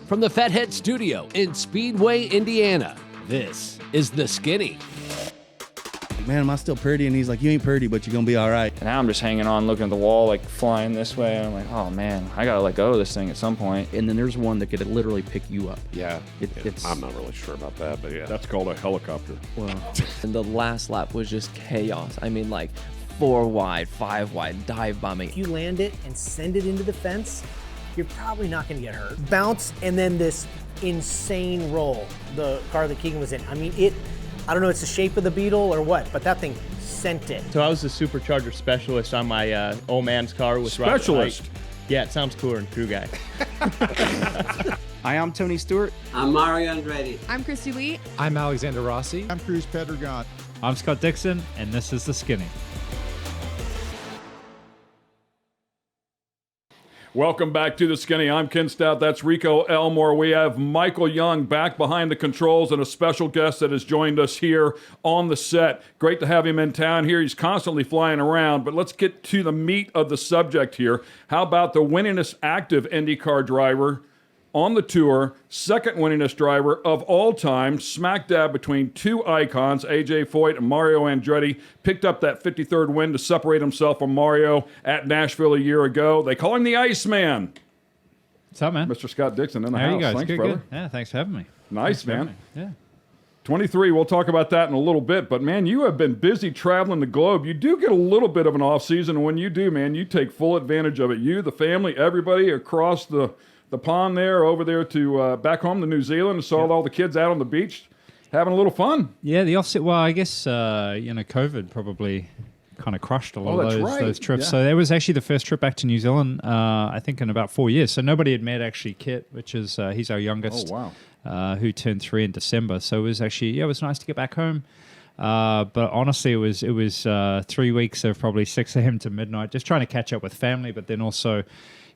From the Fathead Studio in Speedway, Indiana, this is The Skinny. Man, am I still pretty? And he's like, you ain't pretty, but you're going to be all right. And now I'm just hanging on, looking at the wall, like flying this way. And I'm like, oh man, I got to let go of this thing at some point. And then there's one that could literally pick you up. Yeah, It's I'm not really sure about that, but yeah. That's called a helicopter. Well, And the last lap was just chaos. I mean, like 4 wide, 5 wide, dive bombing. If you land it and send it into the fence, you're probably not going to get hurt. Bounce and then this insane roll the car that Keegan was in. I mean, I don't know, it's the shape of the Beetle or what, but that thing sent it. So I was the supercharger specialist on my old man's car with Specialist? Robert White. Yeah, it sounds cooler than crew guy. Hi, I'm Tony Stewart. I'm Mario Andretti. I'm Christy Lee. I'm Alexander Rossi. I'm Cruz Pedregon. I'm Scott Dixon, and this is The Skinny. Welcome back to The Skinny. I'm Ken Stout. That's Rico Elmore. We have Michael Young back behind the controls and a special guest that has joined us here on the set. Great to have him in town here. He's constantly flying around, but let's get to the meat of the subject here. How about the winningest active IndyCar driver on the tour, second winningest driver of all time, smack dab between two icons, A.J. Foyt and Mario Andretti, picked up that 53rd win to separate himself from Mario at Nashville a year ago. They call him the Iceman. What's up, man? Mr. Scott Dixon in the How house. you guys? Thanks, Good, brother. good. Yeah, thanks for having me. Nice, man. Yeah. 23, we'll talk about that in a little bit, but man, you have been busy traveling the globe. You do get a little bit of an off season, and when you do, man, you take full advantage of it. You, the family, everybody across the pond there, over there to back home to New Zealand, and saw all the kids out on the beach having a little fun. Yeah, the offset. Well, I guess COVID probably kind of crushed a lot of those trips. Yeah. So that was actually the first trip back to New Zealand, I think, in about 4 years. So nobody had met actually Kit, which is he's our youngest. Oh wow. Who turned 3 in December. So it was actually it was nice to get back home. But honestly, it was 3 weeks of probably 6 a.m. to midnight, just trying to catch up with family, but then also,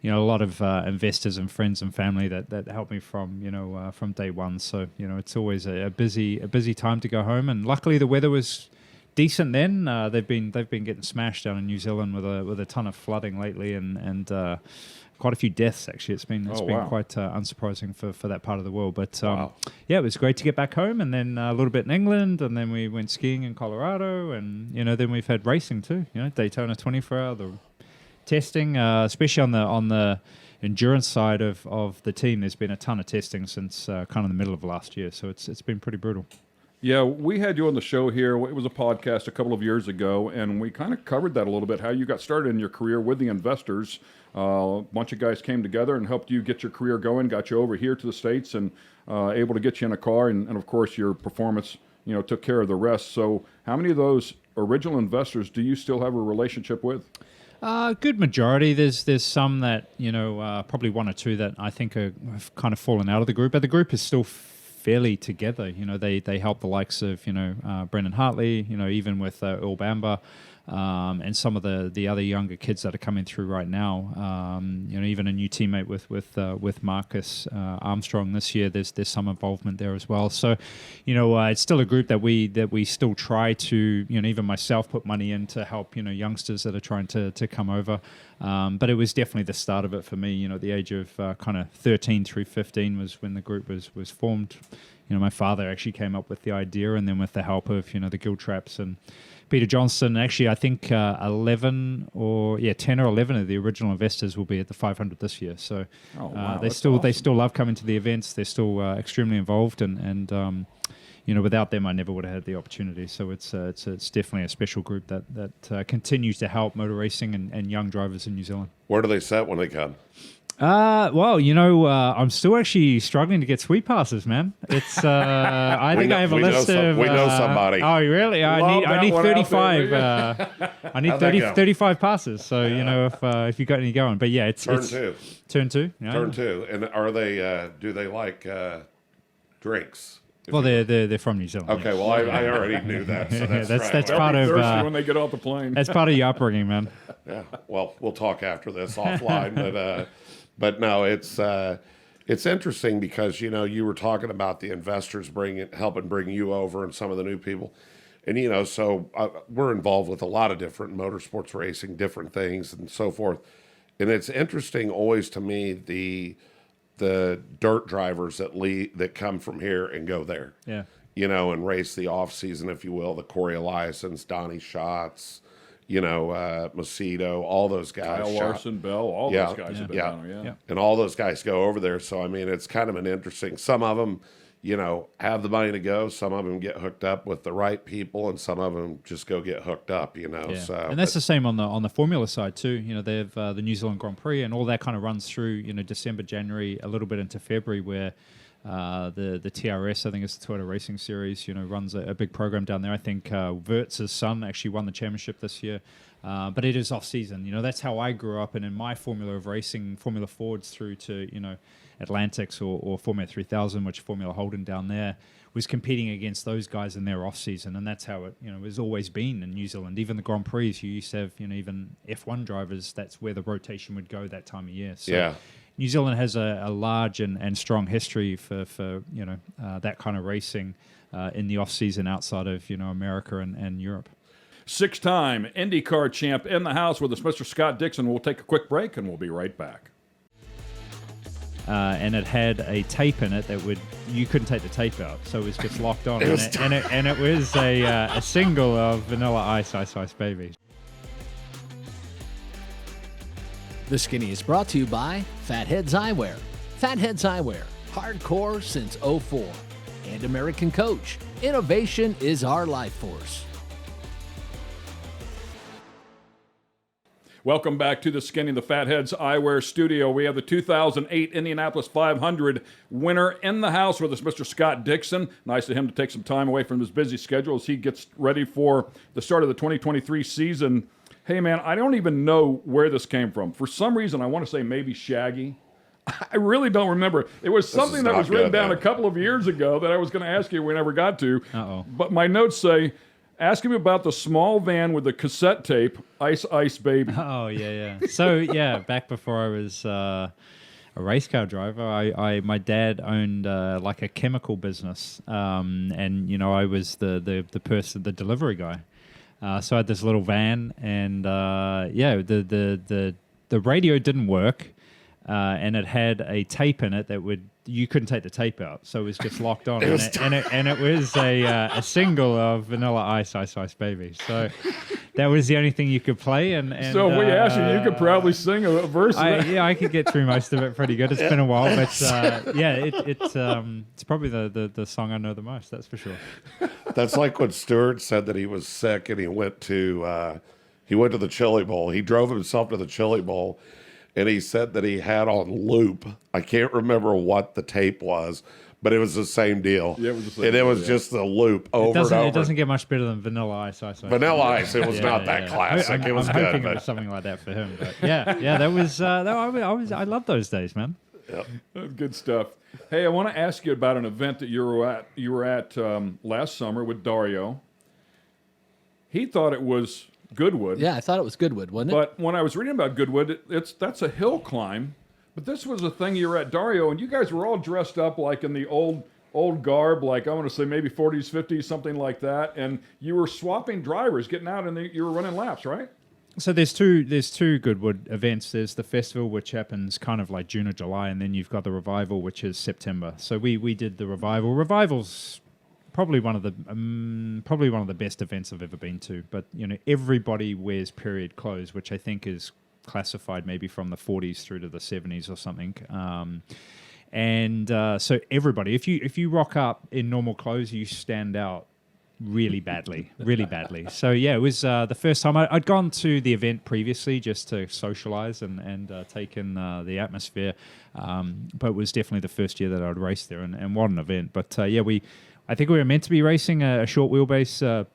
a lot of investors and friends and family that helped me from day one. So it's always a busy time to go home. And luckily, the weather was decent then. They've been getting smashed down in New Zealand with a ton of flooding lately and quite a few deaths actually. It's been quite unsurprising for that part of the world. But yeah, it was great to get back home, and then a little bit in England, and then we went skiing in Colorado, and then we've had racing too. Daytona 24-hour, the testing, especially on the endurance side of the team. There's been a ton of testing since kind of the middle of last year, so it's been pretty brutal. Yeah, we had you on the show here. It was a podcast a couple of years ago, and we kind of covered that a little bit, how you got started in your career with the investors. A bunch of guys came together and helped you get your career going, got you over here to the States, and able to get you in a car. And of course, your performance, took care of the rest. So how many of those original investors do you still have a relationship with? Good majority. There's some that, probably 1 or 2 that I think have kind of fallen out of the group, but the group is still fairly together. They help the likes of, Brendan Hartley, even with Earl Bamber, and some of the other younger kids that are coming through right now. Even a new teammate with Marcus Armstrong this year. There's some involvement there as well. So, it's still a group that we still try to, even myself, put money in to help youngsters that are trying to come over. But it was definitely the start of it for me. At the age of kind of 13 through 15 was when the group was formed. My father actually came up with the idea, and then with the help of the Gill Traps and Peter Johnston, actually, I think 10 or 11 of the original investors will be at the 500 this year. So they still love coming to the events. They're still extremely involved, and without them, I never would have had the opportunity. So it's definitely a special group that continues to help motor racing and young drivers in New Zealand. Where do they sit when they come? I'm still actually struggling to get suite passes, man. It's I think I have a list of. We know somebody. Oh, really? I need 35. I need 35 passes. So if you got any going, but yeah, it's turn two. Turn two. Yeah. Turn two. And are they? Do they like drinks? Well, they're from New Zealand. Okay, well, I already knew that. So that's part of when they get off the plane. That's part of your upbringing, man. Yeah. Well, we'll talk after this offline, but no, it's interesting because you were talking about the investors helping bring you over and some of the new people, and so we're involved with a lot of different motorsports racing, different things and so forth, and it's interesting always to me the the dirt drivers that come from here and go there. Yeah. You know, and race the off season, if you will, the Corey Eliasons, Donnie Schatz, Macedo, all those guys. Kyle Larson, Bell, all those guys have been down there. Yeah. And all those guys go over there. So, I mean, it's kind of an interesting, some of them, have the money to go. Some of them get hooked up with the right people, and some of them just go get hooked up, Yeah. So, and that's the same on the Formula side too. They have the New Zealand Grand Prix, and all that kind of runs through, December, January, a little bit into February, where the TRS, I think it's the Toyota Racing Series, runs a big program down there. I think Wirtz's son actually won the championship this year. But it is off season. That's how I grew up, and in my formula of racing, Formula Fords through to, Atlantics or Formula 3000, which Formula Holden down there was competing against those guys in their off season, and that's how it, has always been in New Zealand. Even the Grand Prix, you used to have, even F1 drivers. That's where the rotation would go that time of year. So New Zealand has a large and strong history for that kind of racing in the off season outside of America and Europe. 6-time IndyCar champ in the house with us, Mr. Scott Dixon. We'll take a quick break, and we'll be right back. And it had a tape in it that you couldn't take the tape out, so it was just locked on. And it was a single of Vanilla Ice, Ice, Ice Baby. The Skinny is brought to you by Fatheads Eyewear. Fatheads Eyewear, hardcore since '04. And American Coach, innovation is our life force. Welcome back to the Skinny, the Fatheads Eyewear Studio. We have the 2008 Indianapolis 500 winner in the house with us, Mr. Scott Dixon. Nice of him to take some time away from his busy schedule as he gets ready for the start of the 2023 season. Hey, man, I don't even know where this came from. For some reason, I want to say maybe Shaggy. I really don't remember. It was something that was written down a couple of years ago that I was going to ask you we never got to. Uh-oh. But my notes say, ask him about the small van with the cassette tape, Ice Ice Baby. Oh, yeah. So, back before I was a race car driver, my dad owned like a chemical business. And, I was the person, the delivery guy. So I had this little van, and, the radio didn't work. And it had a tape in it that you couldn't take the tape out, so it was just locked on. And it was a single of Vanilla Ice, Ice, Ice Baby. So that was the only thing you could play. And so if we asked you could probably sing a verse of that. Yeah, I could get through most of it pretty good. It's been a while, but it's probably the song I know the most, that's for sure. That's like when Stewart said that he was sick and he went to the Chili Bowl. He drove himself to the Chili Bowl. And he said that he had on loop. I can't remember what the tape was, but it was the same deal. Yeah, it was the same and it was deal, just the loop over and over. It doesn't get much better than Vanilla Ice, Ice. Vanilla Ice. It was not that classic. It was I'm good. hoping it was something like that for him. But that was. I love those days, man. Yep. That's good stuff. Hey, I want to ask you about an event that you were at last summer with Dario. He thought it was Goodwood. Yeah, I thought it was Goodwood, wasn't it? But when I was reading about Goodwood, that's a hill climb. But this was a thing you were at Dario, and you guys were all dressed up like in the old garb, like I want to say maybe 40s, 50s, something like that. And you were swapping drivers, getting out, and you were running laps, right? So there's two Goodwood events. There's the festival, which happens kind of like June or July, and then you've got the revival, which is September. So we did the revival. Revival's probably one of the best events I've ever been to. But everybody wears period clothes, which I think is classified maybe from the 40s through to the 70s or something. So everybody, if you rock up in normal clothes, you stand out really badly. So it was the first time I'd gone to the event previously just to socialize and take in the atmosphere. But it was definitely the first year that I'd raced there, and what an event. But I think we were meant to be racing a short wheelbase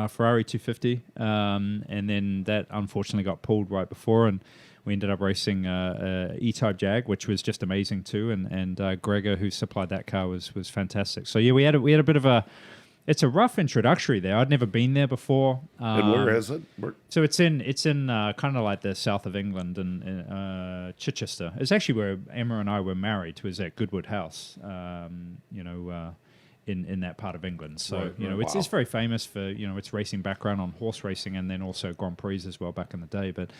Ferrari 250, and then that unfortunately got pulled right before, and we ended up racing a E-Type Jag, which was just amazing too. And Gregor, who supplied that car, was fantastic. So we had a bit of a. It's a rough introductory there. I'd never been there before. And where is it? So it's in kind of like the south of England and Chichester. It's actually where Emma and I were married. It was at Goodwood House. in that part of England. So Right, you know, right. it's very famous for its racing background on horse racing, and then also Grand Prix as well back in the day. But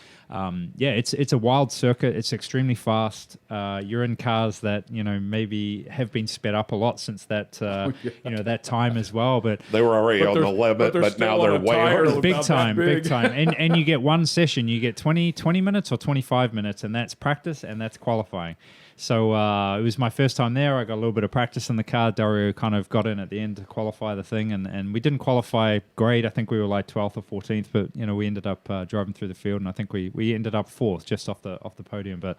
yeah, it's a wild circuit. It's extremely fast. You're in cars that maybe have been sped up a lot since that that time as well. But They were already on the they're limit, but still now on they're a way tire over. about big that time, big. big time. And you get one session, you get 20 minutes or 25 minutes, and that's practice and that's qualifying. So it was my first time there. I got a little bit of practice in the car. Dario kind of got in at the end to qualify the thing, and we didn't qualify great. I think we were like 12th or 14th, but we ended up driving through the field, and I think we ended up 4th, just off the podium. But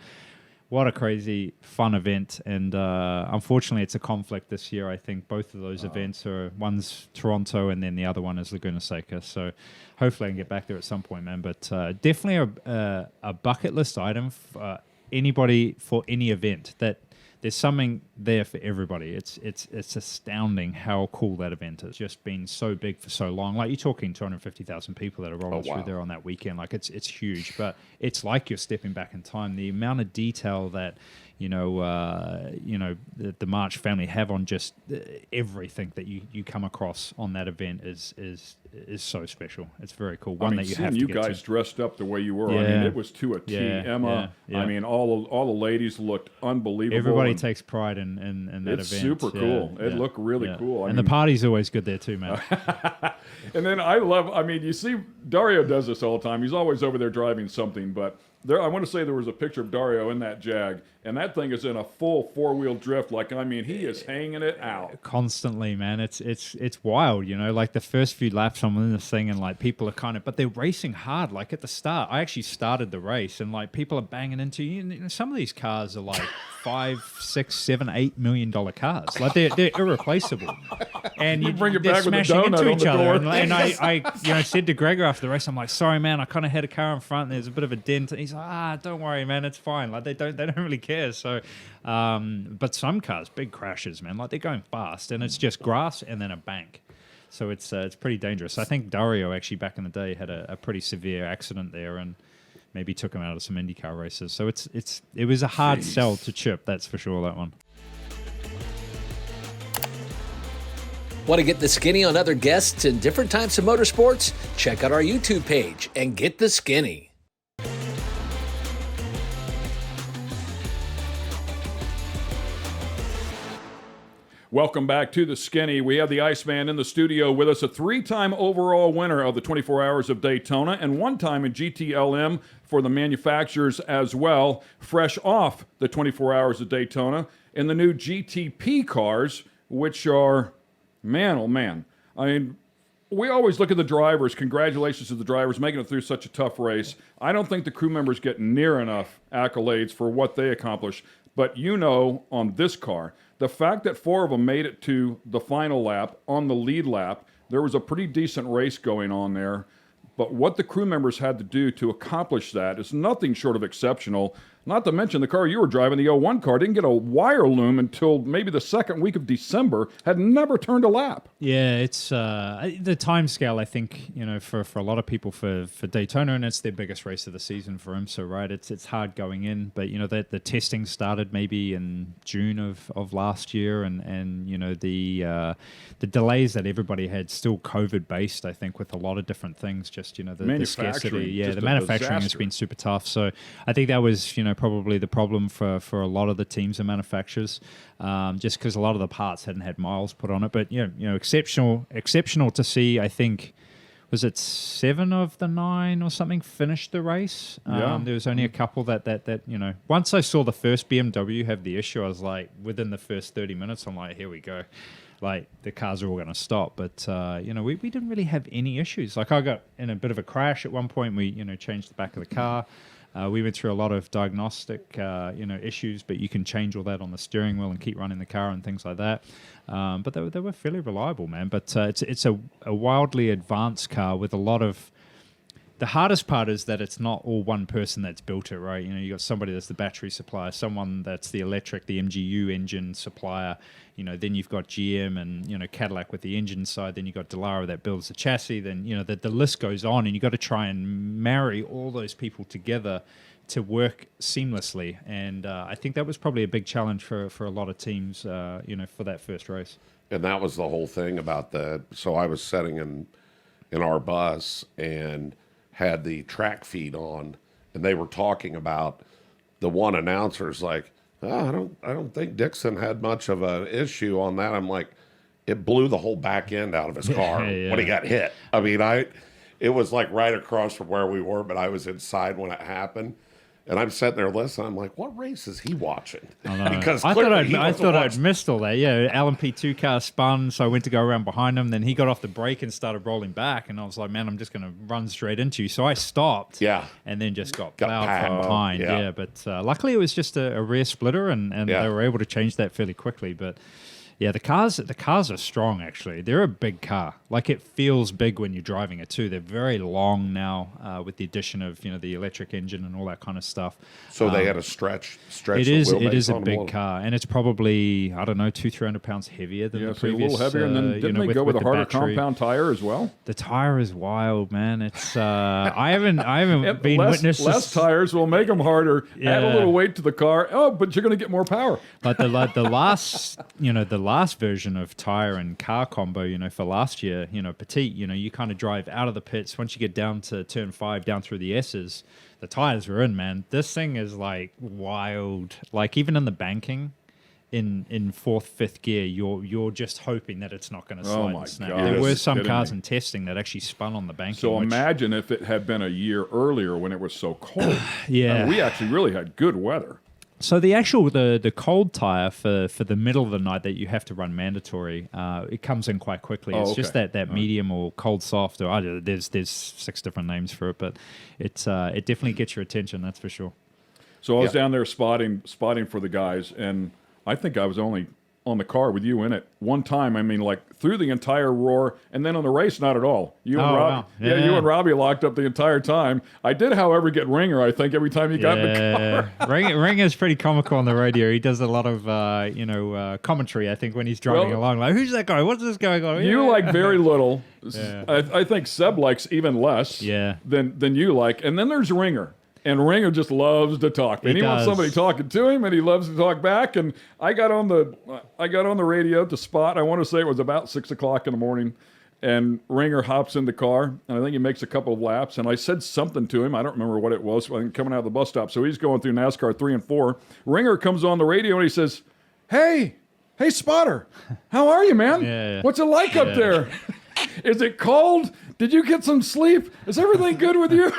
what a crazy fun event, and unfortunately it's a conflict this year. I think both of those events are, one's Toronto and then the other one is Laguna Seca. So hopefully I can get back there at some point, man. But definitely a bucket list item for anybody for any event, that there's something there for everybody. It's astounding how cool that event is. Just been so big for so long. Like, you're talking 250,000 people that are rolling through there on that weekend. Like, it's huge, but it's like you're stepping back in time. The amount of detail that the March family have on just everything that you come across on that event is so special. It's very cool. One that you have to you get guys to. dressed up the way you were. I mean, it was to a T. Emma, yeah. I mean, all the ladies looked unbelievable. Everybody and takes pride in that it's event. super cool. It looked really cool. And the party's always good there too, man. And then you see Dario does this all the time. He's always over there driving something, but I want to say there was a picture of Dario in that Jag, and that thing is in a full four-wheel drift. He is hanging it out. Constantly, man. It's wild, like the first few laps I'm in this thing, and like people are but they're racing hard. Like at the start, I actually started the race, and like people are banging into you. Some of these cars are like $5, $6, $7, $8 million cars. Like they're irreplaceable. And you bring it they're back with a smashing donut into on each the other. door. And I said to Gregor after the race, I'm like, sorry, man, I kind of had a car in front, and there's a bit of a dent. And he's like, don't worry, man, it's fine. Like they don't really care. So, but some cars, big crashes, man. Like they're going fast, and it's just grass and then a bank. So it's pretty dangerous. I think Dario actually back in the day had a pretty severe accident there, and maybe took him out of some IndyCar races. So it was a hard sell to Chip, that's for sure, that one. Want to get the skinny on other guests and different types of motorsports? Check out our YouTube page and get the skinny. Welcome back to the Skinny. We have the Iceman in the studio with us, a 3-time overall winner of the 24 Hours of Daytona and 1-time in GTLM for the manufacturers as well, fresh off the 24 Hours of Daytona in the new GTP cars, which are, man, oh man. I mean, we always look at the drivers. Congratulations to the drivers making it through such a tough race. I don't think the crew members get near enough accolades for what they accomplish. But on this car, the fact that 4 of them made it to the final lap on the lead lap, there was a pretty decent race going on there. But what the crew members had to do to accomplish that is nothing short of exceptional. Not to mention the car you were driving, the 01 car, didn't get a wire loom until maybe the second week of December, had never turned a lap. Yeah, it's the time scale, I think, for a lot of people for Daytona, and it's their biggest race of the season for IMSA, right? It's hard going in, but, the testing started maybe in June of last year, and the delays that everybody had still COVID-based, I think, with a lot of different things, just, the scarcity. Yeah, the manufacturing has been super tough. So I think that was, probably the problem for a lot of the teams and manufacturers, just because a lot of the parts hadn't had miles put on it. But exceptional to see. I think, was it 7 of the 9 or something finished the race? Yeah. There was only a couple that once I saw the first BMW have the issue, I was like, within the first 30 minutes, I'm like, here we go. Like, the cars are all going to stop. But, we didn't really have any issues. Like, I got in a bit of a crash at one point. We, changed the back of the car. We went through a lot of diagnostic, issues, but you can change all that on the steering wheel and keep running the car and things like that. But they were fairly reliable, man. But it's a wildly advanced car with a lot of... The hardest part is that it's not all one person that's built it, right? You got somebody that's the battery supplier, someone that's the electric, the MGU engine supplier. Then you've got GM and, Cadillac with the engine side. Then you've got Dallara that builds the chassis. Then, the list goes on, and you've got to try and marry all those people together to work seamlessly. And I think that was probably a big challenge for a lot of teams, for that first race. And that was the whole thing about so I was sitting in our bus and had the track feed on, and they were talking about the one announcer's like, oh, I don't think Dixon had much of an issue on that. I'm like, it blew the whole back end out of his car when he got hit. I mean, it was like right across from where we were, but I was inside when it happened. And I'm sitting there listening. I'm like, what race is he watching? Because I thought I'd missed all that. Yeah, LMP2 car spun, so I went to go around behind him. Then he got off the brake and started rolling back. And I was like, man, I'm just going to run straight into you. So I stopped. Yeah. And then just got plowed from behind. Yeah. But luckily it was just a rear splitter, and they were able to change that fairly quickly. But yeah, the cars are strong, actually. They're a big car. Like, it feels big when you're driving it, too. They're very long now with the addition of, the electric engine and all that kind of stuff. So they had a stretch. It is a big car, and it's probably, I don't know, 200-300 pounds heavier than the previous. A little heavier, and then didn't they go with a harder compound tire as well? The tire is wild, man. It's I haven't been witness. Less tires will make them harder. Yeah. Add a little weight to the car. Oh, but you're going to get more power. But the last version of tire and car combo, for last year, petite, you kind of drive out of the pits. Once you get down to turn 5, down through the S's, the tires are in, man. This thing is like wild. Like, even in the banking, in 4th, 5th gear, you're just hoping that it's not going to slide and snap. God, there were some cars in testing that actually spun on the banking. So imagine if it had been a year earlier when it was so cold. Yeah. I mean, we actually really had good weather. So the cold tire for the middle of the night that you have to run mandatory, it comes in quite quickly. It's just that medium or cold soft, or there's 6 different names for it, but it definitely gets your attention, that's for sure. So I was down there spotting for the guys, and I think I was only on the car with you in it one time. I mean, like, through the entire roar, and then on the race, not at all. You and Robbie, you and Robbie locked up the entire time. I did, however, get Ringer, I think, every time you got in the car. Ringer's pretty comical on the radio. He does a lot of commentary, I think, when he's driving along. Like, who's that guy? What's this guy going? You like very little. I think Seb likes even less than you like. And then there's Ringer. And Ringer just loves to talk. And he wants somebody talking to him, and he loves to talk back. And I got on the radio to spot. I want to say it was about 6 o'clock in the morning. And Ringer hops in the car, and I think he makes a couple of laps. And I said something to him. I don't remember what it was. I think coming out of the bus stop. So he's going through NASCAR 3 and 4. Ringer comes on the radio, and he says, Hey, Spotter, how are you, man? What's it like up there? Is it cold? Did you get some sleep? Is everything good with you?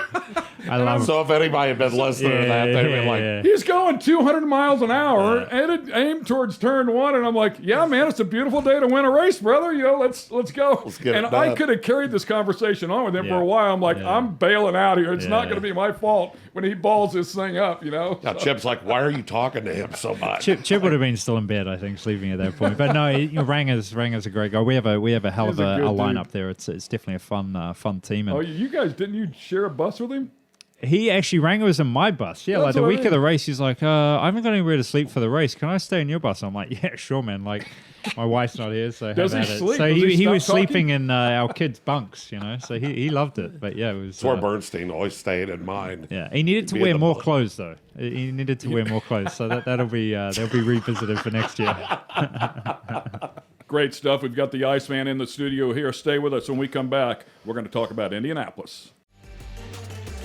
I love So if anybody had been listening to that, they'd be like, he's going 200 miles an hour and aimed towards turn 1. And I'm like, yeah, man, it's a beautiful day to win a race, brother. Let's go. Let's get and it done. I could have carried this conversation on with him for a while. I'm like, I'm bailing out here. It's not going to be my fault when he balls this thing up, Now, Chip's like, why are you talking to him so much? Chip would have been still in bed, I think, sleeping at that point. But no, Ranger's a great guy. We have a hell of a lineup there. It's definitely a fun team. And you guys, didn't you share a bus with him? He actually, Ranger was in my bus. Yeah, like the week of the race, he's like, I haven't got anywhere to sleep for the race. Can I stay in your bus? I'm like, yeah, sure, man. Like, my wife's not here, so Does he sleep? So he was sleeping in our kids' bunks, So he loved it. But yeah, it was. That's where Bernstein always stayed in mind. Yeah, he needed to wear more clothes though. He needed to wear more clothes, so that'll be revisited for next year. Great stuff. We've got the Iceman in the studio here. Stay with us. When we come back, we're going to talk about Indianapolis.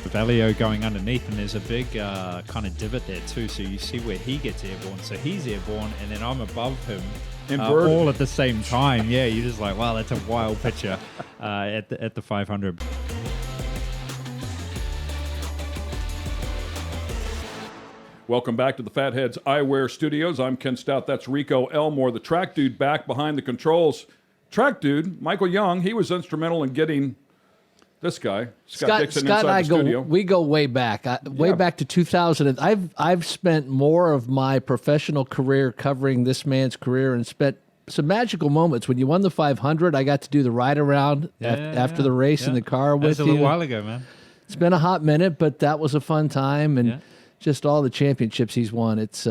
Valio going underneath, and there's a big kind of divot there too, so you see where he gets airborne. So he's airborne, and then I'm above him all at the same time. Yeah, you're just like, wow, that's a wild picture at the 500. Welcome back to the Fatheads Eyewear Studios. I'm Ken Stout. That's Rico Elmore, the track dude back behind the controls. Track dude, Michael Young, he was instrumental in getting this guy, Scott Dixon, Scott inside the studio. We go way back, back to 2000. I've spent more of my professional career covering this man's career and spent some magical moments. When you won the 500, I got to do the ride around after the race in the car with you. That was a little while ago, man. It's been a hot minute, but that was a fun time. And just all the championships he's won. It's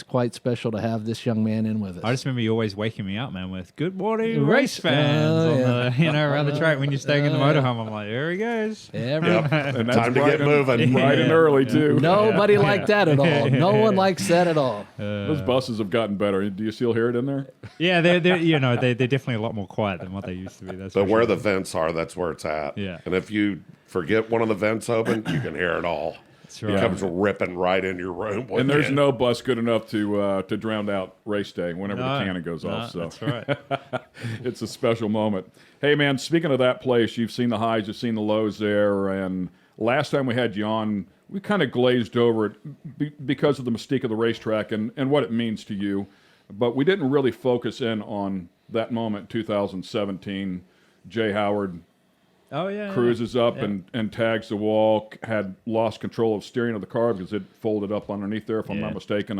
quite special to have this young man in with us. I just remember you always waking me up, man, with "Good morning, race fans," on the, around the track when you're staying in the motorhome. I'm like, there he goes. And that's time to get moving. Bright and early too. Nobody liked that at all. No one likes that at all. Those buses have gotten better. Do you still hear it in there? Yeah, they're definitely a lot more quiet than what they used to be. But where the vents are, that's where it's at. Yeah. And if you forget one of the vents open, you can hear it all. That's right. It comes ripping right into your room. And there's no bus good enough to drown out race day whenever the cannon goes off. So that's right. It's a special moment. Hey, man, speaking of that place, you've seen the highs, you've seen the lows there. And last time we had you on, we kind of glazed over it because of the mystique of the racetrack and what it means to you. But we didn't really focus in on that moment, 2017. Jay Howard cruises up and tags the wall, had lost control of steering of the car because it folded up underneath there, if I'm not mistaken,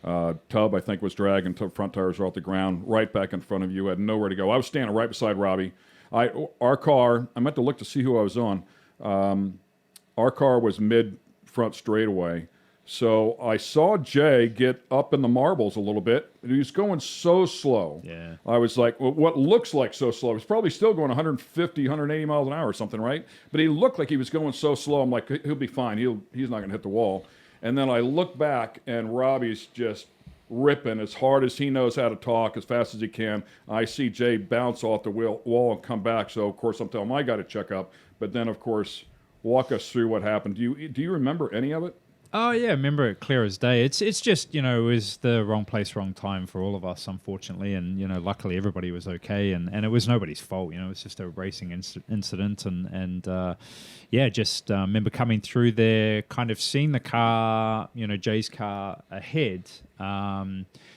and Tub, I think, was dragging. Front tires were off the ground, right back in front of you, had nowhere to go. I was standing right beside Robbie. Our car, I meant to look to see who I was on. Our car was mid-front straightaway. So I saw Jay get up in the marbles a little bit. He was going so slow. Yeah. I was like, well, what looks like so slow? He's probably still going 150, 180 miles an hour or something, right? But he looked like he was going so slow. I'm like, he'll be fine. He's not going to hit the wall. And then I look back, and Robbie's just ripping as hard as he knows how to talk, as fast as he can. I see Jay bounce off the wall and come back. So, of course, I'm telling him I got to check up. But then, of course, walk us through what happened. Do you remember any of it? Oh yeah, I remember it clear as day. It's just, it was the wrong place, wrong time for all of us, unfortunately. And luckily everybody was okay, and it was nobody's fault. It was just a racing incident, and just remember coming through there, kind of seeing the car, Jay's car ahead,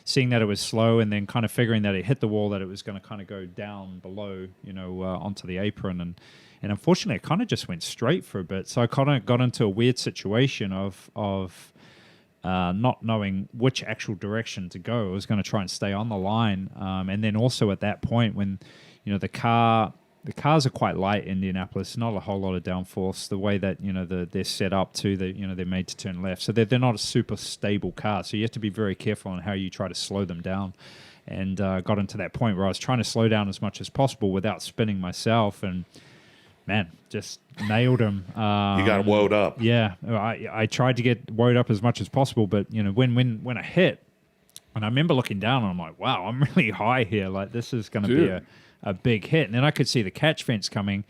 seeing that it was slow, and then kind of figuring that it hit the wall, that it was going to kind of go down below, onto the apron, and unfortunately, it kind of just went straight for a bit. So I kind of got into a weird situation of not knowing which actual direction to go. I was going to try and stay on the line. And then also at that point when, the cars are quite light in Indianapolis, not a whole lot of downforce. The way that, they're set up too, they're made to turn left. So they're not a super stable car. So you have to be very careful on how you try to slow them down. And got into that point where I was trying to slow down as much as possible without spinning myself, and man, just nailed him. You got woed up. Yeah, I tried to get woed up as much as possible, but when I hit, and I remember looking down, and I'm like, wow, I'm really high here. Like, this is going to be a big hit. And then I could see the catch fence coming,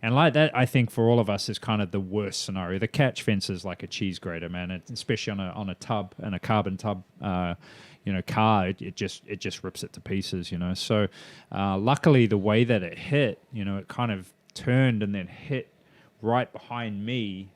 and like that, I think for all of us is kind of the worst scenario. The catch fence is like a cheese grater, man. Especially on a tub and a carbon tub. Car, it just rips it to pieces. So luckily, the way that it hit, it kind of turned and then hit right behind me,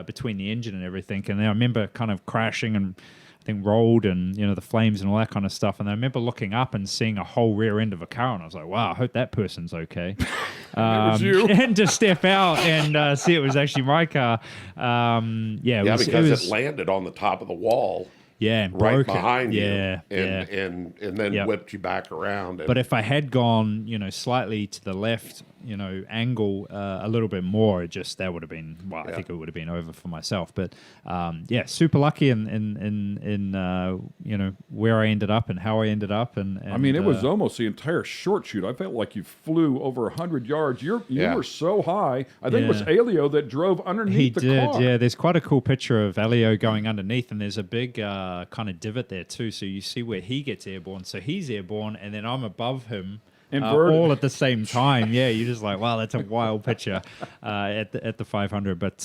between the engine and everything. And then I remember kind of crashing and I think rolled, and the flames and all that kind of stuff. And I remember looking up and seeing a whole rear end of a car, and I was like, wow, I hope that person's okay. It was you. And to step out and see it was actually my car. Because it landed on the top of the wall. Yeah, and right broke behind it. you, and then whipped you back around. But if I had gone, slightly to the left, angle a little bit more, that would have been. Well, I think it would have been over for myself. But super lucky in where I ended up and how I ended up. And I mean, it was almost the entire short shoot. I felt like you flew over 100 yards. You were so high. I think it was Elio that drove underneath the car. He did. Yeah, there's quite a cool picture of Elio going underneath, and there's a big kind of divot there too. So you see where he gets airborne. So he's airborne, and then I'm above him. All at the same time. Yeah, you're just like, wow, that's a wild picture at the 500. But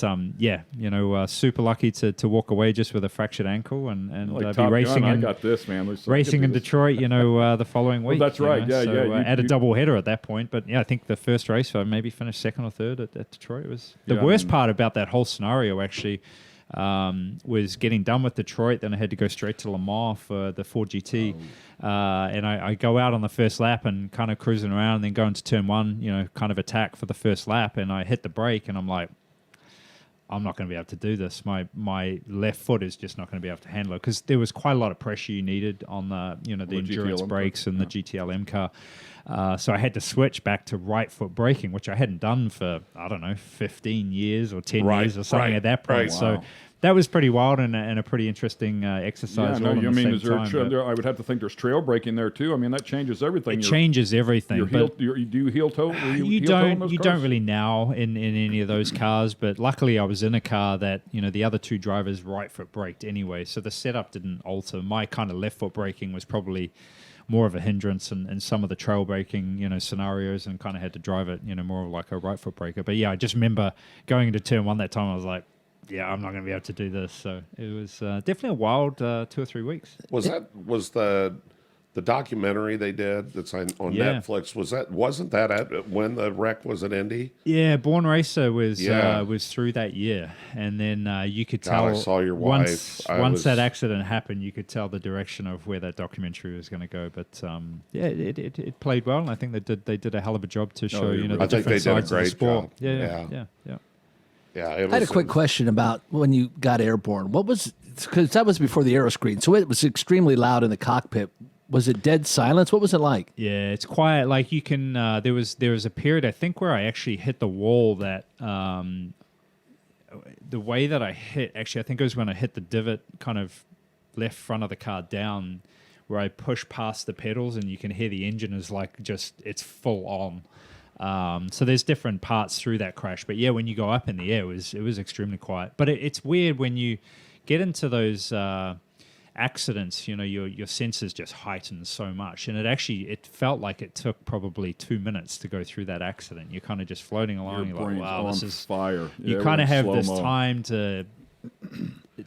super lucky to walk away just with a fractured ankle and like be racing. I got this, man. Racing in Detroit, the following week. Well, that's right. At a double header at that point. But I think the first race I maybe finished second or third at Detroit. It was the worst part about that whole scenario actually. Was getting done with Detroit, then I had to go straight to Lamar for the Ford GT. And I go out on the first lap and kind of cruising around, and then go into turn one, kind of attack for the first lap, and I hit the brake, and I'm like, I'm not going to be able to do this. My left foot is just not going to be able to handle it, because there was quite a lot of pressure you needed on the the endurance brakes and the GTL M car. So I had to switch back to right foot braking, which I hadn't done for, I don't know, 15 years or 10 years or something at that point. Right. So that was pretty wild and a pretty interesting exercise. Yeah, all no, at you the mean same is there, time, but I would have to think there's trail braking there too. I mean, that changes everything. it changes everything. You do heel toe? You don't really now in any of those cars, but luckily I was in a car that the other two drivers right foot braked anyway, so the setup didn't alter. My kind of left foot braking was probably more of a hindrance in some of the trail braking scenarios, and kind of had to drive it more like a right foot braker. But yeah, I just remember going into turn one that time. I was like, yeah, I'm not going to be able to do this. So it was definitely a wild 2 or 3 weeks. Was the documentary they did that's on Netflix? Wasn't that at when the wreck was at Indy? Yeah, Born Racer was through that year, and then you could tell. I saw your wife. Once that accident happened, you could tell the direction of where that documentary was going to go. But yeah, it played well, and I think they did a hell of a job to show the different sides of the sport. Yeah. Yeah, I had a quick question about when you got airborne. What was, because that was before the aero screen, so it was extremely loud in the cockpit. Was it dead silence? What was it like? Yeah, it's quiet. Like you can. There was a period I think where I actually hit the wall. That the way that I hit, actually, I think it was when I hit the divot, kind of left front of the car down, where I pushed past the pedals, and you can hear the engine is like it's full on. So there's different parts through that crash, but yeah, when you go up in the air, it was extremely quiet. But it's weird when you get into those accidents. Your senses just heighten so much, and it felt like it took probably 2 minutes to go through that accident. You're kind of just floating along. Your you're like, wow, this is fire. You kind of have this time to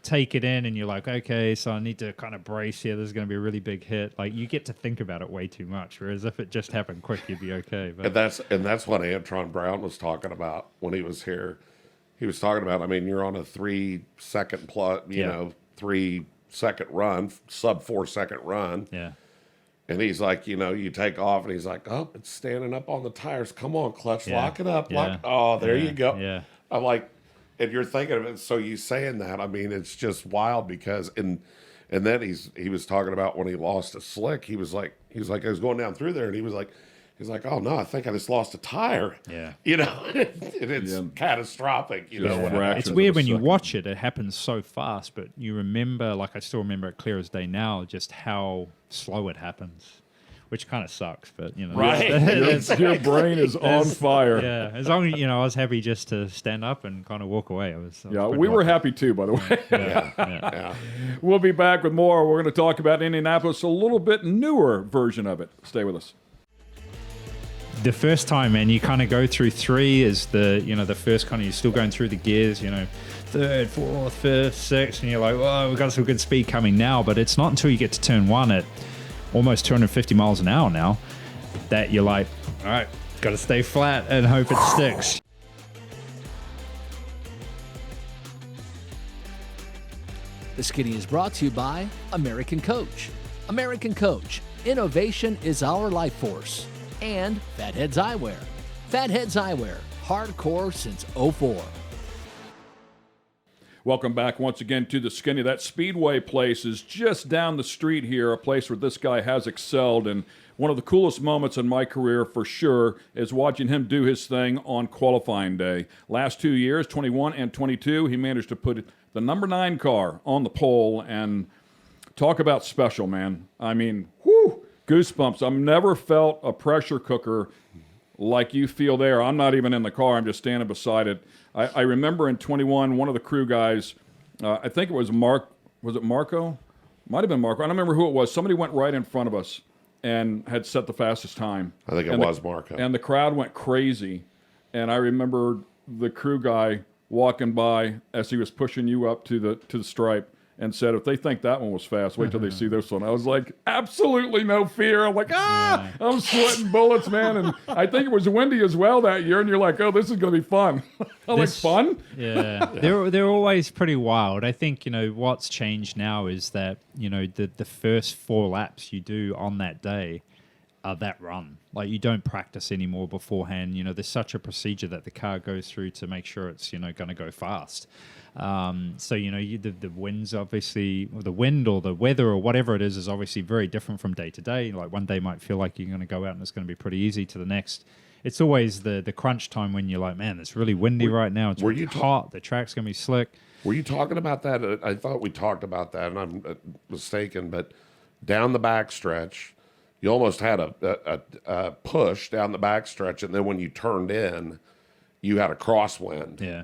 take it in, and you're like, okay, so I need to kind of brace here. There's going to be a really big hit. Like you get to think about it way too much. Whereas if it just happened quick, you'd be okay. But and that's what Antron Brown was talking about when he was here. He was talking about, I mean, you're on a 3 second plus, 3 second run, sub 4 second run. Yeah. And he's like, you take off, and he's like, oh, it's standing up on the tires. Come on, clutch, lock it up. Yeah. Oh, there you go. Yeah. I'm like, and you're thinking of it. So you saying that, I mean, it's just wild because, and then he was talking about when he lost a slick. He was like, I was going down through there, and he was like, oh no, I think I just lost a tire. Yeah. And it's catastrophic. It's weird when you watch it. It happens so fast, but you remember, like I still remember it clear as day now, just how slow it happens, which kind of sucks. But right, your brain is on fire. Yeah, as long as I was happy just to stand up and kind of walk away. We were happy too, by the way. Yeah. We'll be back with more. We're going to talk about Indianapolis, a little bit newer version of it. Stay with us. The first time, man, you kind of go through 3 is the first kind of, you're still going through the gears, 3rd, 4th, 5th, 6th, and you're like, oh, we've got some good speed coming now. But it's not until you get to turn 1 at almost 250 miles an hour now that you're like, all right, got to stay flat and hope it sticks. The Skinny is brought to you by American Coach. American Coach, innovation is our life force. And Fatheads Eyewear. Fatheads Eyewear, hardcore since '04. Welcome back once again to the Skinny. That Speedway place is just down the street here, a place where this guy has excelled. And one of the coolest moments in my career, for sure, is watching him do his thing on qualifying day. Last 2 years, 21 and 22, he managed to put the number 9 car on the pole. And talk about special, man. I mean, whoo! Goosebumps. I've never felt a pressure cooker like you feel there. I'm not even in the car. I'm just standing beside it. I remember in 21, one of the crew guys, I think it was Mark. Was it Marco? Might have been Marco. I don't remember who it was. Somebody went right in front of us and had set the fastest time. I think it was Marco. And the crowd went crazy. And I remember the crew guy walking by as he was pushing you up to the stripe, and said, if they think that one was fast, wait till they see this one. I was like, absolutely no fear. I'm like, I'm sweating bullets, man. And I think it was windy as well that year. And you're like, oh, this is going to be fun. Like, fun? Yeah. They're always pretty wild. I think, what's changed now is that, the first 4 laps you do on that day are that run. Like, you don't practice anymore beforehand. There's such a procedure that the car goes through to make sure it's, going to go fast. So, the winds, obviously, or the wind or the weather or whatever it is obviously very different from day to day. Like, one day might feel like you're going to go out and it's going to be pretty easy, to the next. It's always the crunch time when you're like, man, it's really windy right now. It's really hot. The track's going to be slick. Were you talking about that? I thought we talked about that, and I'm mistaken. But down the backstretch, you almost had a push down the backstretch, and then when you turned in, you had a crosswind. Yeah.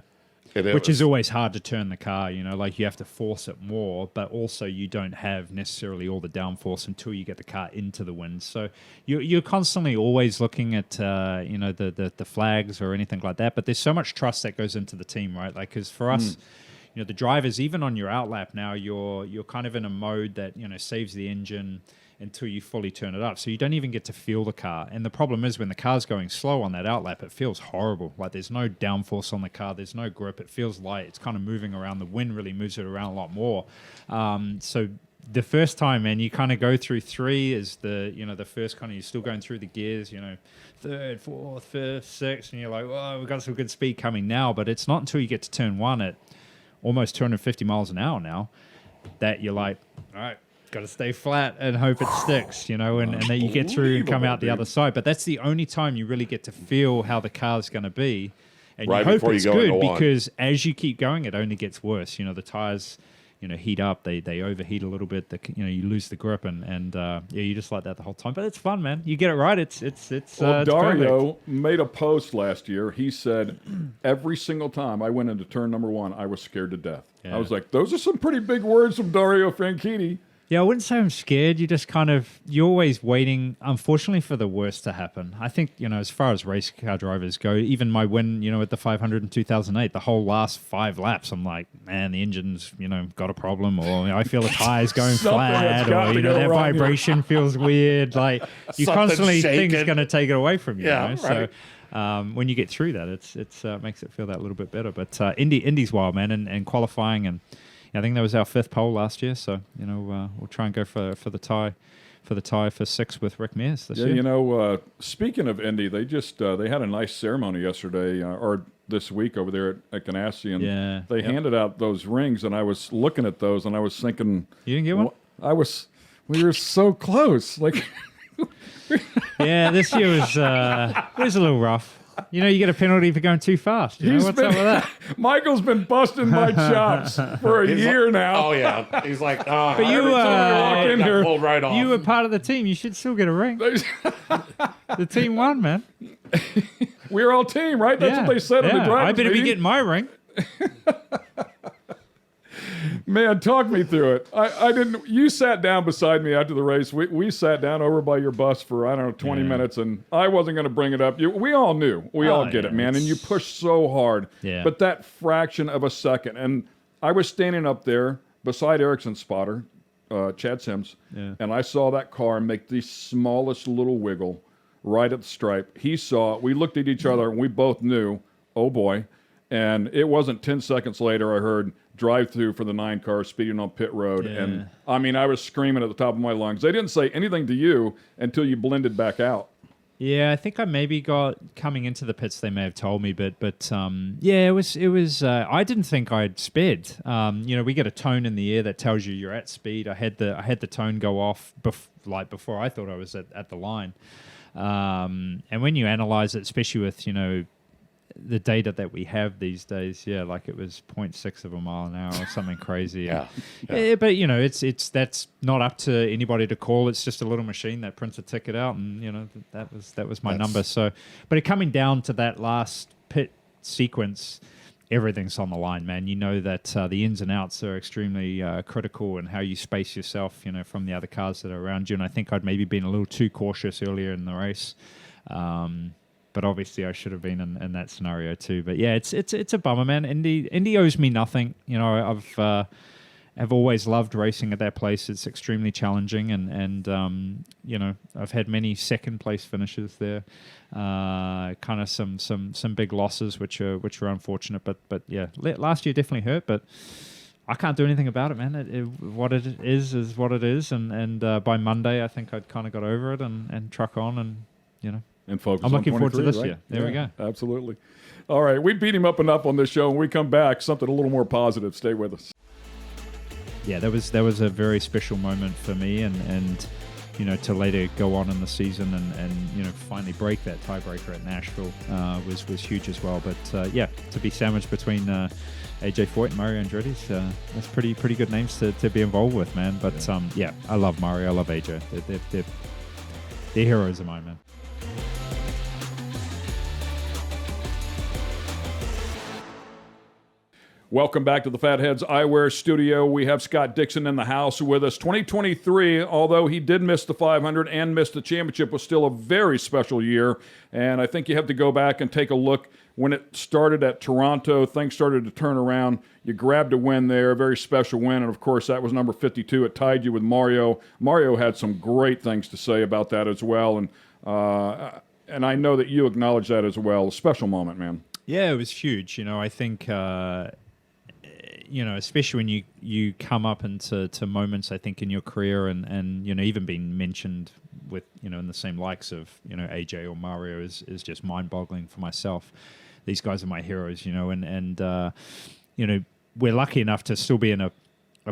Which is always hard to turn the car, like you have to force it more, but also you don't have necessarily all the downforce until you get the car into the wind. So you're constantly always looking at, the flags or anything like that, but there's so much trust that goes into the team, right? Like, because for us, the drivers, even on your outlap now, you're kind of in a mode that, saves the engine until you fully turn it up. So you don't even get to feel the car. And the problem is when the car's going slow on that outlap, it feels horrible. Like there's no downforce on the car. There's no grip. It feels light. It's kind of moving around. The wind really moves it around a lot more. So the first time, man, you kind of go through 3 is the first kind of, you're still going through the gears, 3rd, 4th, 5th, 6th, and you're like, oh, we've got some good speed coming now. But it's not until you get to turn 1 at almost 250 miles an hour now that you're like, all right, got to stay flat and hope it sticks, and that you get through and come out the other side. But that's the only time you really get to feel how the car's going to be. And right you hope before it's you go good into one. because as you keep going, it only gets worse. The tires, heat up, they overheat a little bit. You lose the grip and you just like that the whole time. But it's fun, man. You get it right. It's Well, it's Dario perfect. made a post last year. He said, every single time I went into turn number 1, I was scared to death. Yeah. I was like, those are some pretty big words from Dario Franchitti. Yeah, I wouldn't say I'm scared. You just you're always waiting, unfortunately, for the worst to happen. I think, as far as race car drivers go, even my win, at the 500 in 2008, the whole last 5 laps, I'm like, man, the engine's, got a problem, or I feel the tires going flat, or, that vibration feels weird. Like, you Something constantly think it's shaking. going to take it away from you. Yeah, So when you get through that, it's makes it feel that little bit better. But Indy's wild, man, and qualifying and I think that was our 5th pole last year, so we'll try and go for the tie for 6th with Rick Mears this year. Speaking of Indy, they just they had a nice ceremony yesterday or this week over there at Ganassi, and they handed out those rings, and I was looking at those, and I was thinking, you didn't get one? We were so close, like. Yeah, this year was a little rough. You get a penalty for going too fast. What's up with that? Michael's been busting my chops for a year now. Oh yeah, he's like, oh, But you walk in here, pulled right off. you were part of the team. You should still get a ring. The team won, man. We're all team, right? That's what they said in the drivers' I better be meeting. getting my ring. Man, talk me through it. I didn't. You sat down beside me after the race. We sat down over by your bus for 20 minutes, and I wasn't going to bring it up. We all knew. We all get it, man. And you pushed so hard. Yeah. But that fraction of a second, and I was standing up there beside Ericsson's spotter, Chad Sims, and I saw that car make the smallest little wiggle right at the stripe. He saw it. We looked at each other, and we both knew, oh boy. And it wasn't 10 seconds later I heard drive-through for the 9 car speeding on pit road. Yeah. And, I mean, I was screaming at the top of my lungs. They didn't say anything to you until you blended back out. Yeah, I think I maybe got coming into the pits. They may have told me, but yeah, it was. I didn't think I'd sped. We get a tone in the air that tells you you're at speed. I had the tone go off before I thought I was at the line. And when you analyze it, especially with the data that we have these days, like it was 0.6 of a mile an hour or something crazy. Yeah. But it's that's not up to anybody to call. It's just a little machine that prints a ticket out, and that was my number. So, but coming down to that last pit sequence, everything's on the line, man. You know that the ins and outs are extremely critical, and how you space yourself, from the other cars that are around you. And I think I'd maybe been a little too cautious earlier in the race. But obviously, I should have been in that scenario too. But yeah, it's a bummer, man. Indy owes me nothing. I've always loved racing at that place. It's extremely challenging, and I've had many second place finishes there. Kind of some big losses, which are unfortunate. But yeah, last year definitely hurt. But I can't do anything about it, man. What it is what it is. And by Monday, I think I'd kind of got over it and truck on and. And focus I'm on looking forward to 23, this right? year. There we go. Absolutely. All right, we beat him up enough on this show. When we come back, something a little more positive. Stay with us. Yeah, that was a very special moment for me, and to later go on in the season and finally break that tiebreaker at Nashville was huge as well. But yeah, to be sandwiched between AJ Foyt and Mario Andretti's, that's pretty good names to be involved with, man. But yeah, I love Mario, I love AJ. They're heroes of mine, man. Welcome back to the Fatheads Eyewear Studio. We have Scott Dixon in the house with us. 2023, although he did miss the 500 and missed the championship, was still a very special year. And I think you have to go back and take a look. When it started at Toronto, things started to turn around. You grabbed a win there, a very special win. And, of course, that was number 52. It tied you with Mario. Mario had some great things to say about that as well. And I know that you acknowledge that as well. A special moment, man. Yeah, it was huge. I think... especially when you come up into moments, I think, in your career and even being mentioned with, in the same likes of, AJ or Mario is just mind-boggling for myself. These guys are my heroes, and we're lucky enough to still be in a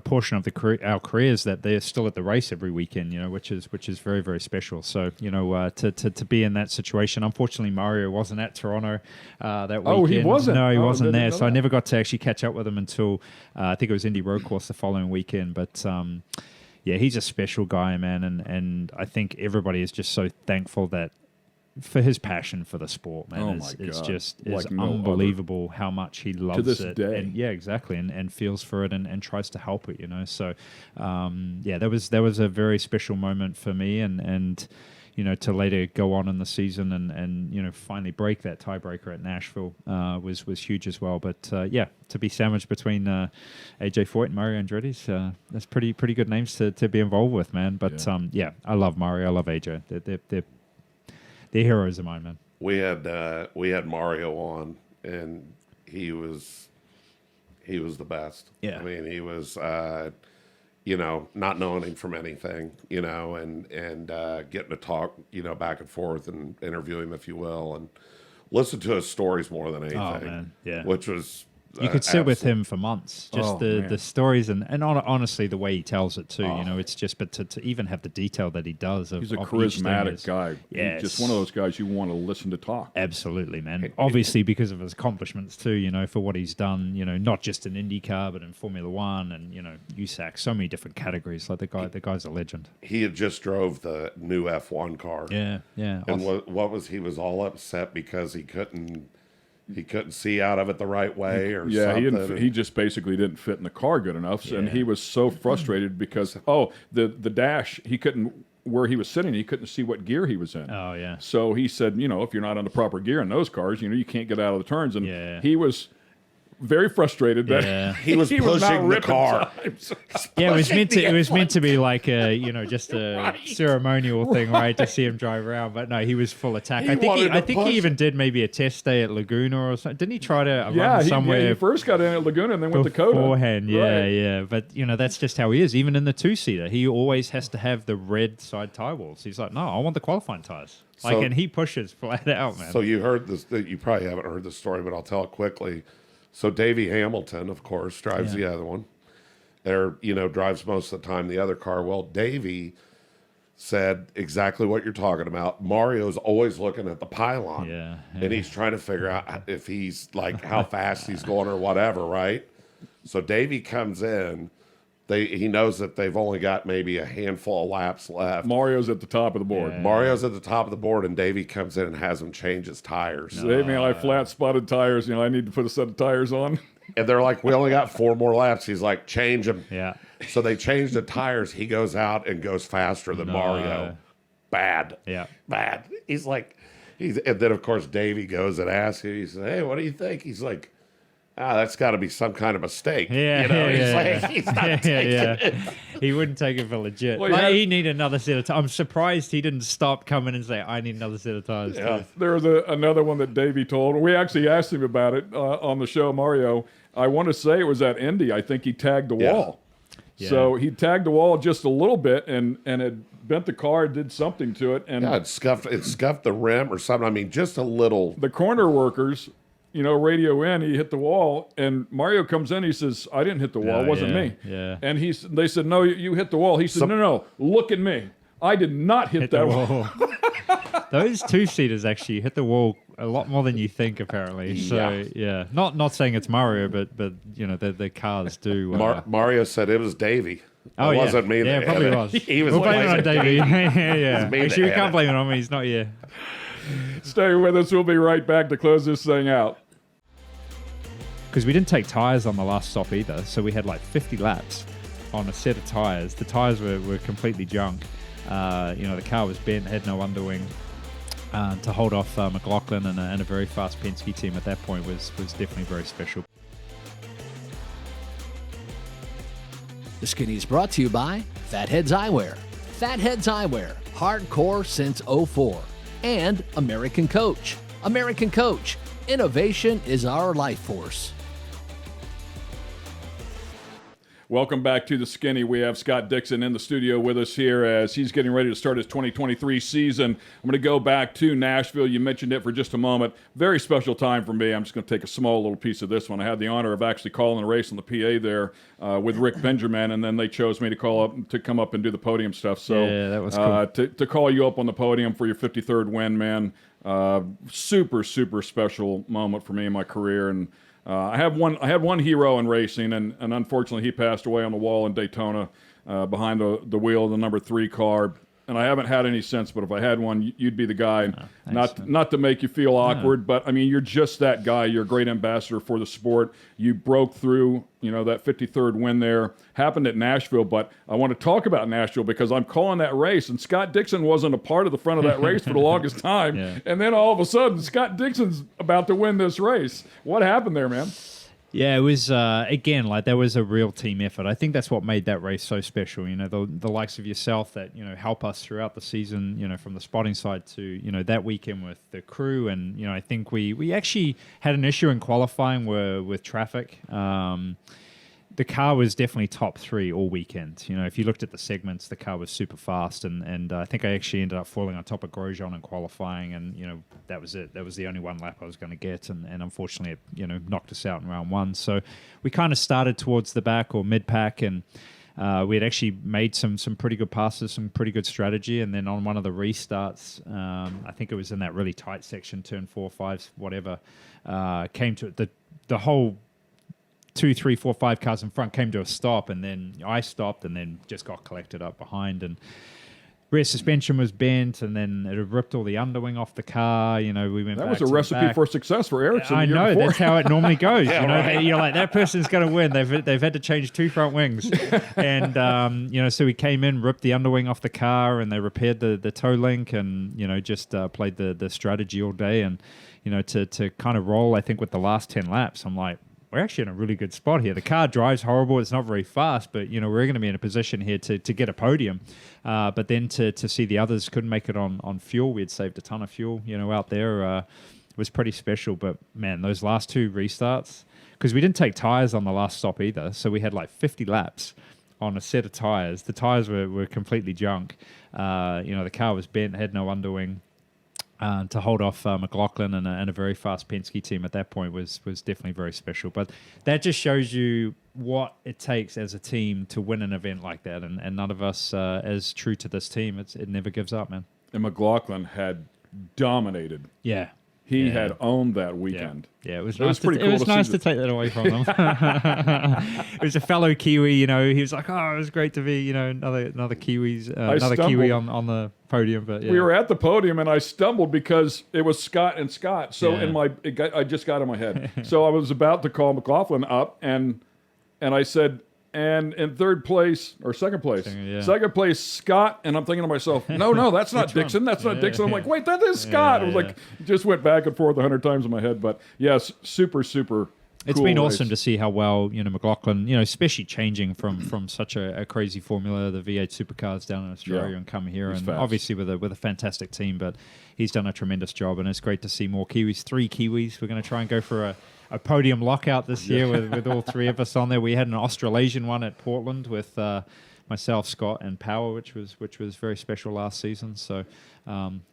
portion of our careers that they're still at the race every weekend, which is very, very special. So, to be in that situation. Unfortunately, Mario wasn't at Toronto that weekend. Oh, he wasn't? No, he wasn't there. So I never got to actually catch up with him until I think it was Indy Road Course the following weekend. But yeah, he's a special guy, man, and I think everybody is just so thankful that for his passion for the sport, man. Oh it's God. just Like no unbelievable how much he loves to this it. day. And, yeah, exactly, and feels for it and tries to help it, So, yeah, that was a very special moment for me, and to later go on in the season and finally break that tiebreaker at Nashville was huge as well. But yeah, to be sandwiched between AJ Foyt and Mario Andretti's, that's pretty good names to be involved with, man. But yeah, I love Mario, I love AJ. They're heroes of mine, man. We had Mario on, and he was the best. Yeah. I mean, he was, not knowing him from anything, and getting to talk, back and forth and interview him, if you will, and listen to his stories more than anything. Oh, man. Yeah. Which was. You could sit with him for months, just man. the stories and honestly the way he tells it too. It's just, but to even have the detail that he does. He's a of charismatic guy. Yeah, He's just one of those guys you want to listen to talk. Absolutely, man. Obviously, because of his accomplishments too. For what he's done. Not just in IndyCar, but in Formula One and USAC, so many different categories. Like the guy's a legend. He had just drove the new F1 car. Yeah. And what was he was all upset because he couldn't see out of it the right way or something. He just basically didn't fit in the car good enough, and he was so frustrated because the dash, he couldn't, where he was sitting, he couldn't see what gear he was in. Oh yeah. So he said, if you're not on the proper gear in those cars, you can't get out of the turns, and he was very frustrated that he was pushing the car. Yeah, it was meant to be like a just a ceremonial thing, right, to see him drive around. But no, he was full attack. I think he even did maybe a test day at Laguna or something. Didn't he try to run somewhere? He first got in at Laguna and then went to Coda beforehand. Right. Yeah. But that's just how he is. Even in the two-seater, he always has to have the red side tie walls. He's like, no, I want the qualifying tires. And he pushes flat out, man. So you heard this? You probably haven't heard the story, but I'll tell it quickly. So Davey Hamilton, of course, drives the other one. Drives most of the time the other car. Well, Davey said exactly what you're talking about. Mario's always looking at the pylon. And he's trying to figure out if he's like how fast he's going or whatever, right? So Davey comes in. He knows that they've only got maybe a handful of laps left. Mario's at the top of the board. Mario's at the top of the board, and Davey comes in and has him change his tires. Davey and I flat spotted tires. I need to put a set of tires on. And they're like, we only got 4 more laps. He's like, change them. Yeah. So they change the tires. He goes out and goes faster than Mario. Bad. Yeah. Bad. He's like, and then of course Davey goes and asks him. He says, hey, what do you think? He's like, that's got to be some kind of mistake. He's not taking it. He wouldn't take it for legit. Well, he need another set of tires. I'm surprised he didn't stop coming and say, I need another set of tires. Yeah. There was another one that Davey told. We actually asked him about it on the show, Mario. I want to say it was at Indy. I think he tagged the wall. Yeah. So he tagged the wall just a little bit and it bent the car, did something to it. And it scuffed the rim or something. I mean, just a little. The corner workers, radio in, he hit the wall, and Mario comes in, he says, I didn't hit the wall, it wasn't me. Yeah. And they said, no, you hit the wall. He said, no, look at me. I did not hit that wall. Those two-seaters actually hit the wall a lot more than you think, apparently. So yeah, not saying it's Mario, but the cars do. Mario said it was Davey. Oh, it wasn't me. Yeah, it probably was. He was we'll blame it on Davey. yeah. Actually, we can't blame it on me. He's not here. Stay with us. We'll be right back to close this thing out. Because we didn't take tires on the last stop either, so we had like 50 laps on a set of tires. The tires were completely junk. The car was bent, had no underwing. To hold off McLaughlin and a very fast Penske team at that point was definitely very special. The Skinny is brought to you by Fatheads Eyewear. Fatheads Eyewear, hardcore since '04. And American Coach. American Coach, innovation is our life force. Welcome back to the Skinny. We have Scott Dixon in the studio with us here as he's getting ready to start his 2023 season. I'm going to go back to Nashville. You mentioned it for just a moment. Very special time for me. I'm just going to take a small little piece of this one. I had the honor of actually calling a race on the PA there with Rick Benjamin, and then they chose me to come up and do the podium stuff. So yeah, that was cool. To call you up on the podium for your 53rd win, man, super, super special moment for me in my career. And I had one hero in racing, and unfortunately he passed away on the wall in Daytona behind the wheel of the number 3 car. And I haven't had any since, but if I had one, you'd be the guy. Not to make you feel awkward, but I mean, you're just that guy. You're a great ambassador for the sport. You broke through, that 53rd win there. Happened at Nashville, but I want to talk about Nashville because I'm calling that race, and Scott Dixon wasn't a part of the front of that race for the longest time. Yeah. And then all of a sudden, Scott Dixon's about to win this race. What happened there, man? Yeah, it was, again, like that was a real team effort. I think that's what made that race so special. The likes of yourself that, help us throughout the season, from the spotting side to, that weekend with the crew. And, I think we actually had an issue in qualifying with traffic. The car was definitely top 3 all weekend. If you looked at the segments, the car was super fast, and I think I actually ended up falling on top of Grosjean in qualifying, and that was it. That was the only one lap I was going to get, and unfortunately, it knocked us out in round 1. So we kind of started towards the back or mid pack, and we had actually made some pretty good passes, some pretty good strategy, and then on one of the restarts, I think it was in that really tight section, turn 4, 5, whatever, came to the whole 2, 3, 4, 5 cars in front came to a stop, and then I stopped and then just got collected up behind, and rear suspension was bent, and then it had ripped all the underwing off the car. We went that back was a recipe for success for Ericsson. I know, that's how it normally goes. Right. You're like, that person's going to win. They've had to change 2 front wings, and so we came in, ripped the underwing off the car, and they repaired the toe link, and just played the strategy all day, and to kind of roll. I think with the last 10 laps, I'm like, we're actually in a really good spot here. The car drives horrible. It's not very fast, but, we're going to be in a position here to get a podium. But then to see the others couldn't make it on fuel. We had saved a ton of fuel, out there. Was pretty special. But, man, those last 2 restarts, because we didn't take tires on the last stop either, so we had like 50 laps on a set of tires. The tires were completely junk. The car was bent, had no underwing. To hold off McLaughlin and a very fast Penske team at that point was definitely very special. But that just shows you what it takes as a team to win an event like that. And none of us, as true to this team, it never gives up, man. And McLaughlin had dominated. Yeah. He had owned that weekend. Yeah, it was nice. It was nice to take that away from them. It was a fellow Kiwi, he was like, "Oh, it was great to be, another Kiwis, another Kiwi on the podium." But yeah. We were at the podium, and I stumbled because it was Scott and Scott. So I just got in my head. So I was about to call McLaughlin up, and I said, and in third place or second place, second place Scott, and I'm thinking to myself, no, that's not Dixon, that's not Dixon. I'm like, wait, that is Scott. I was like, just went back and forth 100 times in my head, but yes, super. It's cool been race. awesome to see how well McLaughlin, especially changing from such a crazy formula, the V8 supercars down in Australia and come here, and fast. obviously with a fantastic team, but he's done a tremendous job, and it's great to see more Kiwis, 3 Kiwis. We're going to try and go for a podium lockout this year with all 3 of us on there. We had an Australasian one at Portland with myself, Scott, and Power, which was very special last season. So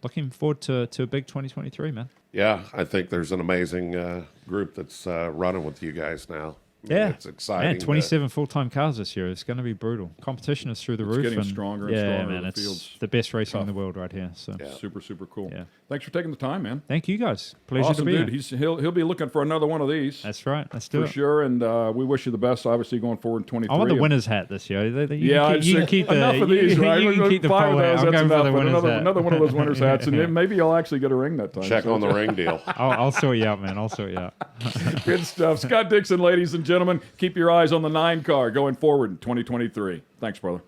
looking forward to a big 2023, man. Yeah, I think there's an amazing group that's running with you guys now. Yeah, it's exciting. Man, 27 full-time cars this year. It's going to be brutal. Competition is through the roof. getting stronger and stronger. Man, The it's field's the best racing tough. in the world right here. So Super, super cool. Yeah. Thanks for taking the time, man. thank you guys. Pleasure Awesome, to be dude. here. He'll be looking for another one of these. That's right. Let's do for it. sure. And we wish you the best, obviously, going forward in 23. I want the winner's hat this year. You can keep the, enough of these, right? You can keep the 5 of pole hat. those. I'll That's go for enough. the But winner's hat. another one of those winner's hats, and then maybe you'll actually get a ring that time. Check on the ring deal. I'll sort you out, man. I'll sort you out. Good stuff. Scott Dixon, ladies and gentlemen. Keep your eyes on the 9 car going forward in 2023. Thanks, brother.